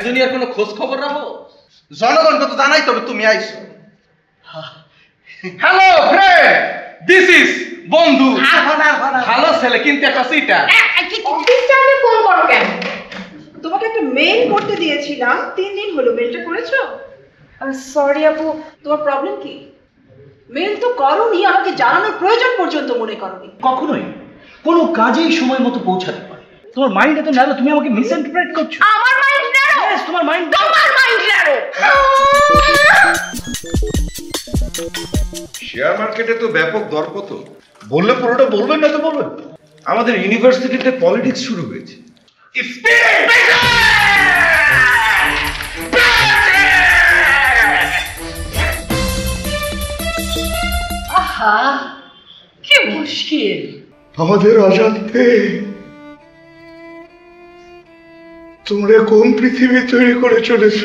দুনিয়ার কোনো খোঁজ খবর রাখো? জনগণকে তো জানাই তবে তুমি আইছো। হ্যালো ফ্রেন্ড, দিস ইজ বন্ধু। ভালো ছেলে কিন্তু একটা সিটার। অফিস টাইমে ফোন করো কেন? তোমাকে একটা মেইল করতে দিয়েছিলাম, 3 দিন হলো। মেইলটা করেছো? সরি আপু, তোমার প্রবলেম কি? মেইল তো করোনি, আমাকে জানানোর প্রয়োজন পর্যন্ত মনে করোনি। কখনোই কোনো কাজেই সময় মতো পৌঁছাতে পারে। তোমার মাইন্ড এত ন্যারো, তুমি আমাকে মিসইন্টারপ্রেট করছো। আমার মাইন্ড ন্যারো? यस, তোমার মাইন্ড ন্যারো। শেয়ার মার্কেটে তো ব্যাপক দরপতন। বললে পুরোটা বলবেন না তো বলবেন? আমাদের ইউনিভার্সিটিতে পলিটিক্স শুরু হয়েছে। আহা, কি মুশকিল। আমাদের অজান্তে তোমরা কোন পৃথিবী তৈরি করে চলেছ?